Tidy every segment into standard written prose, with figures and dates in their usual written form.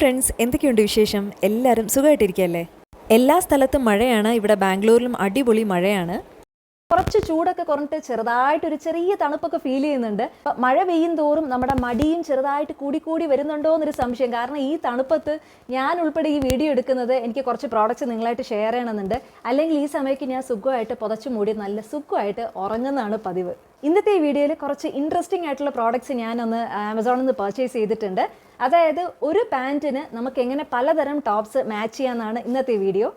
Friends, എന്തൊക്കെയുണ്ട് വിശേഷം? എല്ലാവരും സുഖമായിട്ടിരിക്കുകയല്ലേ? എല്ലാ സ്ഥലത്തും മഴയാണ്. ഇവിടെ ബാംഗ്ലൂരിലും അടിപൊളി മഴയാണ്. കുറച്ച് ചൂടൊക്കെ കുറഞ്ഞിട്ട് ചെറുതായിട്ടൊരു ചെറിയ തണുപ്പൊക്കെ ഫീൽ ചെയ്യുന്നുണ്ട്. മഴ പെയ്യും തോറും നമ്മുടെ മടിയും ചെറുതായിട്ട് കൂടി വരുന്നുണ്ടോ എന്നൊരു സംശയം. കാരണം ഈ തണുപ്പത്ത് ഞാൻ ഉൾപ്പെടെ ഈ വീഡിയോ എടുക്കുന്നത് എനിക്ക് കുറച്ച് പ്രോഡക്റ്റ്സ് നിങ്ങളായിട്ട് ഷെയർ ചെയ്യണമെന്നുണ്ട്. അല്ലെങ്കിൽ ഈ സമയത്ത് ഞാൻ സുഖമായിട്ട് പുതച്ചു മൂടി നല്ല സുഖമായിട്ട് ഉറങ്ങുന്നതാണ് പതിവ്. ഇന്നത്തെ ഈ വീഡിയോയിൽ കുറച്ച് ഇൻട്രസ്റ്റിംഗ് ആയിട്ടുള്ള പ്രോഡക്റ്റ്സ് ഞാനൊന്ന് ആമസോണിൽ നിന്ന് പർച്ചേസ് ചെയ്തിട്ടുണ്ട്. അതായത് ഒരു പാൻറ്റിന് നമുക്ക് എങ്ങനെ പലതരം ടോപ്സ് മാച്ച് ചെയ്യാമെന്നാണ് ഇന്നത്തെ വീഡിയോ.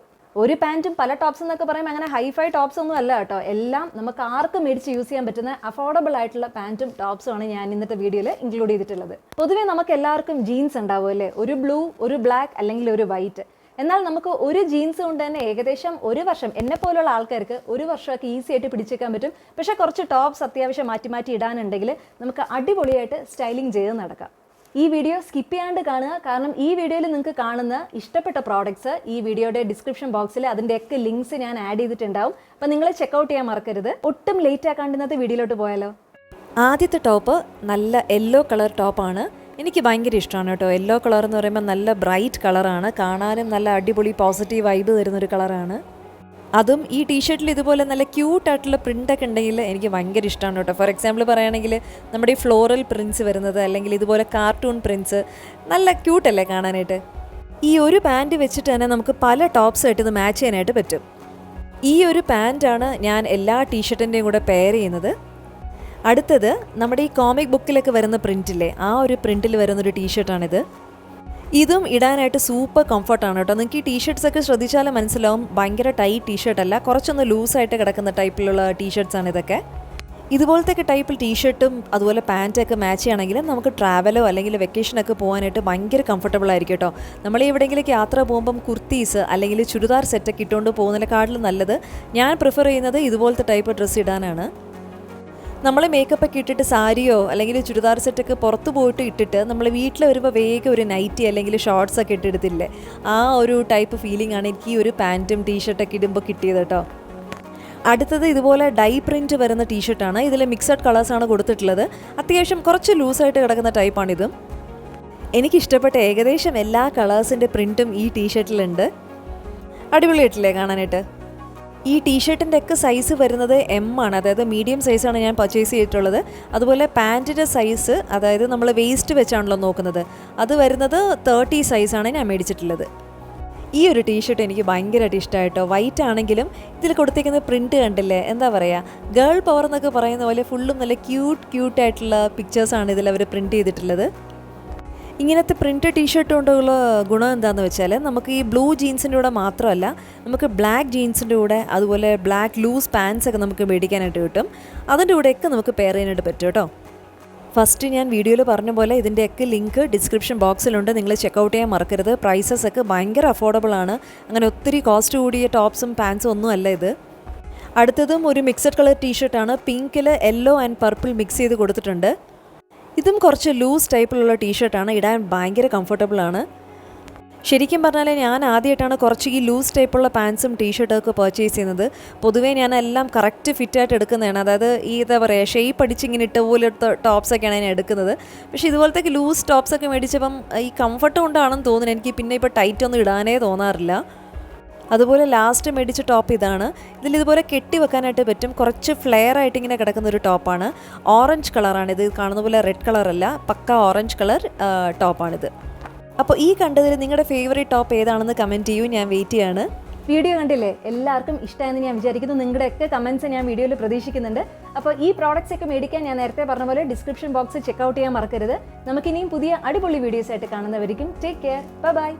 ഒരു പാൻറ്റും പല ടോപ്സ് എന്നൊക്കെ പറയുമ്പോൾ അങ്ങനെ ഹൈഫൈ ടോപ്സ് ഒന്നും അല്ല കേട്ടോ. എല്ലാം നമുക്ക് ആർക്കും മേടിച്ച് യൂസ് ചെയ്യാൻ പറ്റുന്ന അഫോർഡബിൾ ആയിട്ടുള്ള പാൻറ്റും ടോപ്സുമാണ് ഞാൻ ഇന്നത്തെ വീഡിയോയിൽ ഇൻക്ലൂഡ് ചെയ്തിട്ടുള്ളത്. പൊതുവേ നമുക്ക് എല്ലാവർക്കും ജീൻസ് ഉണ്ടാവും അല്ലേ? ഒരു ബ്ലൂ, ഒരു ബ്ലാക്ക് അല്ലെങ്കിൽ ഒരു വൈറ്റ്. എന്നാൽ നമുക്ക് ഒരു ജീൻസ് കൊണ്ട് തന്നെ ഏകദേശം ഒരു വർഷം, എന്നെ പോലുള്ള ആൾക്കാർക്ക് ഒരു വർഷമൊക്കെ ഈസി ആയിട്ട് പിടിച്ചേക്കാൻ പറ്റും. പക്ഷേ കുറച്ച് ടോപ്സ് അത്യാവശ്യം മാറ്റി ഇടാനുണ്ടെങ്കിൽ നമുക്ക് അടിപൊളിയായിട്ട് സ്റ്റൈലിംഗ് ചെയ്ത് നടക്കാം. ഈ വീഡിയോ സ്കിപ്പ് ചെയ്യാണ്ട് കാണുക. കാരണം ഈ വീഡിയോയിൽ നിങ്ങൾക്ക് കാണുന്ന ഇഷ്ടപ്പെട്ട പ്രോഡക്ട്സ് ഈ വീഡിയോയുടെ ഡിസ്ക്രിപ്ഷൻ ബോക്സിൽ അതിൻ്റെയൊക്കെ ലിങ്ക്സ് ഞാൻ ആഡ് ചെയ്തിട്ടുണ്ടാവും. അപ്പോൾ നിങ്ങൾ ചെക്കൗട്ട് ചെയ്യാൻ മറക്കരുത്. ഒട്ടും ലേറ്റ് ആക്കാണ്ട് ഇന്നത്തെ വീഡിയോയിലോട്ട് പോയാലോ? ആദ്യത്തെ ടോപ്പ് നല്ല യെല്ലോ കളർ ടോപ്പാണ്. എനിക്ക് ഭയങ്കര ഇഷ്ടമാണ് കേട്ടോ. യെല്ലോ കളർ എന്ന് പറയുമ്പോൾ നല്ല ബ്രൈറ്റ് കളറാണ്. കാണാനും നല്ല അടിപൊളി പോസിറ്റീവ് വൈബ് തരുന്നൊരു കളറാണ്. അതും ഈ ടീഷർട്ടിൽ ഇതുപോലെ നല്ല ക്യൂട്ടായിട്ടുള്ള പ്രിൻ്റൊക്കെ ഉണ്ടെങ്കിൽ എനിക്ക് ഭയങ്കര ഇഷ്ടമാണ് കേട്ടോ. ഫോർ എക്സാമ്പിൾ പറയുകയാണെങ്കിൽ നമ്മുടെ ഈ ഫ്ലോറൽ പ്രിൻസ് വരുന്നത്, അല്ലെങ്കിൽ ഇതുപോലെ കാർട്ടൂൺ പ്രിൻസ്, നല്ല ക്യൂട്ടല്ലേ കാണാനായിട്ട്. ഈ ഒരു പാൻറ്റ് വെച്ചിട്ട് തന്നെ നമുക്ക് പല ടോപ്സായിട്ട് ഇത് മാച്ച് ചെയ്യാനായിട്ട് പറ്റും. ഈ ഒരു പാൻറ്റാണ് ഞാൻ എല്ലാ ടീഷർട്ടിൻ്റെയും കൂടെ പെയർ ചെയ്യുന്നത്. അടുത്തത് നമ്മുടെ ഈ കോമിക് ബുക്കിലൊക്കെ വരുന്ന പ്രിൻറ്റില്ലേ, ആ ഒരു പ്രിൻറ്റിൽ വരുന്നൊരു ടീഷർട്ടാണിത്. ഇതും ഇടാനായിട്ട് സൂപ്പർ കംഫർട്ടാണ് കേട്ടോ. നിങ്ങൾക്ക് ഈ ടീഷർട്ട്സൊക്കെ ശ്രദ്ധിച്ചാലും മനസ്സിലാവും, ഭയങ്കര ടൈറ്റ് ടീഷർട്ടല്ല, കുറച്ചൊന്ന് ലൂസായിട്ട് കിടക്കുന്ന ടൈപ്പിലുള്ള ടീഷർട്ട്സാണ് ഇതൊക്കെ. ഇതുപോലത്തെ ടൈപ്പിൽ ടീഷർട്ടും അതുപോലെ പാൻറ്റൊക്കെ മാച്ച് ചെയ്യുകയാണെങ്കിൽ നമുക്ക് ട്രാവലോ അല്ലെങ്കിൽ വെക്കേഷനൊക്കെ പോകാനായിട്ട് ഭയങ്കര കംഫർട്ടബിൾ ആയിരിക്കും കേട്ടോ. നമ്മൾ എവിടെയെങ്കിലും യാത്ര പോകുമ്പം കുർത്തീസ് അല്ലെങ്കിൽ ചുരിദാർ സെറ്റൊക്കെ ഇട്ടുകൊണ്ട് പോകുന്നതിനെക്കാട്ടിലും നല്ലത് ഞാൻ പ്രിഫർ ചെയ്യുന്നത് ഇതുപോലത്തെ ടൈപ്പ് ഡ്രസ്സ് ഇടാനാണ്. നമ്മൾ മേക്കപ്പൊക്കെ ഇട്ടിട്ട് സാരിയോ അല്ലെങ്കിൽ ചുരിദാർ സെറ്റൊക്കെ പുറത്ത് പോയിട്ട് ഇട്ടിട്ട് നമ്മൾ വീട്ടിൽ വരുമ്പോൾ വേഗം ഒരു നൈറ്റി അല്ലെങ്കിൽ ഷോർട്ട്സൊക്കെ ഇട്ടെടുത്തില്ലേ, ആ ഒരു ടൈപ്പ് ഫീലിംഗ് ആണ് എനിക്ക് ഈ ഒരു പാൻറ്റും ടീഷർട്ടൊക്കെ ഇടുമ്പോൾ കിട്ടിയത് കേട്ടോ. അടുത്തത് ഇതുപോലെ ഡൈ പ്രിൻറ്റ് വരുന്ന ടീഷർട്ടാണ്. ഇതിൽ മിക്സഡ് കളേഴ്സാണ് കൊടുത്തിട്ടുള്ളത്. അത്യാവശ്യം കുറച്ച് ലൂസായിട്ട് കിടക്കുന്ന ടൈപ്പാണിതും. എനിക്കിഷ്ടപ്പെട്ട ഏകദേശം എല്ലാ കളേഴ്സിൻ്റെ പ്രിൻറ്റും ഈ ടീഷർട്ടിലുണ്ട്. അടിപൊളിയായിട്ടില്ലേ കാണാനായിട്ട്? ഈ ടീഷർട്ടിൻ്റെ ഒക്കെ സൈസ് വരുന്നത് എം ആണ്, അതായത് മീഡിയം സൈസാണ് ഞാൻ പർച്ചേസ് ചെയ്തിട്ടുള്ളത്. അതുപോലെ പാൻറ്റിൻ്റെ സൈസ്, അതായത് നമ്മൾ വേസ്റ്റ് വെച്ചാണല്ലോ നോക്കുന്നത്, അത് വരുന്നത് 30 സൈസാണ് ഞാൻ മേടിച്ചിട്ടുള്ളത്. ഈ ഒരു ടീഷർട്ട് എനിക്ക് ഭയങ്കരമായിട്ട് ഇഷ്ടമായിട്ടോ. വൈറ്റ് ആണെങ്കിലും ഇതിൽ കൊടുത്തേക്കുന്ന പ്രിൻറ്റ് കണ്ടില്ലേ, എന്താ പറയുക, ഗേൾ പവർ എന്നൊക്കെ പറയുന്ന പോലെ ഫുള്ളും നല്ല ക്യൂട്ടായിട്ടുള്ള പിക്ചേഴ്സാണ് ഇതിൽ അവർ പ്രിൻറ്റ് ചെയ്തിട്ടുള്ളത്. ഇങ്ങനത്തെ പ്രിൻ്റ് ടീഷർട്ട് കൊണ്ടുള്ള ഗുണം എന്താണെന്ന് വെച്ചാൽ നമുക്ക് ഈ ബ്ലൂ ജീൻസിൻ്റെ കൂടെ മാത്രമല്ല, നമുക്ക് ബ്ലാക്ക് ജീൻസിൻ്റെ കൂടെ അതുപോലെ ബ്ലാക്ക് ലൂസ് പാൻസൊക്കെ നമുക്ക് മേടിക്കാനായിട്ട് കിട്ടും. അതിൻ്റെ കൂടെയൊക്കെ നമുക്ക് പെയർ ചെയ്യാനായിട്ട് പറ്റും കേട്ടോ. ഫസ്റ്റ് ഞാൻ വീഡിയോയിൽ പറഞ്ഞ പോലെ ഇതിൻ്റെയൊക്കെ ലിങ്ക് ഡിസ്ക്രിപ്ഷൻ ബോക്സിലുണ്ട്. നിങ്ങൾ ചെക്കൗട്ട് ചെയ്യാൻ മറക്കരുത്. പ്രൈസസ് ഒക്കെ ഭയങ്കര അഫോർഡബിൾ ആണ്. അങ്ങനെ ഒത്തിരി കോസ്റ്റ് കൂടിയ ടോപ്സും പാൻസും ഒന്നും അല്ല ഇത്. അടുത്തതും ഒരു മിക്സഡ് കളർ ടീഷർട്ടാണ്. പിങ്കിൽ യെല്ലോ ആൻഡ് പർപ്പിൾ മിക്സ് ചെയ്ത് കൊടുത്തിട്ടുണ്ട്. ഇതും കുറച്ച് ലൂസ് ടൈപ്പിലുള്ള ടീഷർട്ടാണ്. ഇടാൻ ഭയങ്കര കംഫർട്ടബിളാണ്. ശരിക്കും പറഞ്ഞാൽ ഞാൻ ആദ്യമായിട്ടാണ് കുറച്ച് ഈ ലൂസ് ടൈപ്പുള്ള പാൻസും ടീഷർട്ടൊക്കെ പർച്ചേസ് ചെയ്യുന്നത്. പൊതുവേ ഞാൻ എല്ലാം കറക്റ്റ് ഫിറ്റായിട്ട് എടുക്കുന്നതാണ്. അതായത് ഈ എന്താ പറയുക, ഷേപ്പ് അടിച്ചിങ്ങനെ ഇട്ട പോലത്തെ ടോപ്സൊക്കെയാണ് ഞാൻ എടുക്കുന്നത്. പക്ഷേ ഇതുപോലത്തെ ലൂസ് ടോപ്സൊക്കെ മേടിച്ചപ്പം ഈ കംഫർട്ട് കൊണ്ടാണെന്ന് തോന്നുന്നു എനിക്ക് പിന്നെ ഇപ്പോൾ ടൈറ്റ് ഒന്നും ഇടാനേ തോന്നാറില്ല. അതുപോലെ ലാസ്റ്റ് മേടിച്ച ടോപ്പ് ഇതാണ്. ഇതിലിതുപോലെ കെട്ടി വെക്കാനായിട്ട് പറ്റും. കുറച്ച് ഫ്ലെയർ ആയിട്ട് ഇങ്ങനെ കിടക്കുന്ന ഒരു ടോപ്പാണ്. ഓറഞ്ച് കളറാണ് ഇത്. കാണുന്ന പോലെ റെഡ് കളറല്ല, പക്ക ഓറഞ്ച് കളർ ടോപ്പാണിത്. അപ്പോൾ ഈ കണ്ടതിൽ നിങ്ങളുടെ ഫേവറേറ്റ് ടോപ്പ് ഏതാണെന്ന് കമൻറ്റ് ചെയ്യൂ. ഞാൻ വെയിറ്റ് ചെയ്യാണ്. വീഡിയോ കണ്ടില്ലേ, എല്ലാവർക്കും ഇഷ്ടമായെന്ന് ഞാൻ വിചാരിക്കുന്നു. നിങ്ങളുടെയൊക്കെ കമൻറ്റ്സ് ഞാൻ വീഡിയോയിൽ പ്രതീക്ഷിക്കുന്നുണ്ട്. അപ്പോൾ ഈ പ്രോഡക്റ്റ്സ് ഒക്കെ മേടിക്കാൻ ഞാൻ നേരത്തെ പറഞ്ഞ പോലെ ഡിസ്ക്രിപ്ഷൻ ബോക്സ് ചെക്കൗട്ട് ചെയ്യാൻ മറക്കരുത്. നമുക്കിനിയും പുതിയ അടിപൊളി വീഡിയോസ് ആയിട്ട് കാണുന്നവരിക്കും. Take care, by.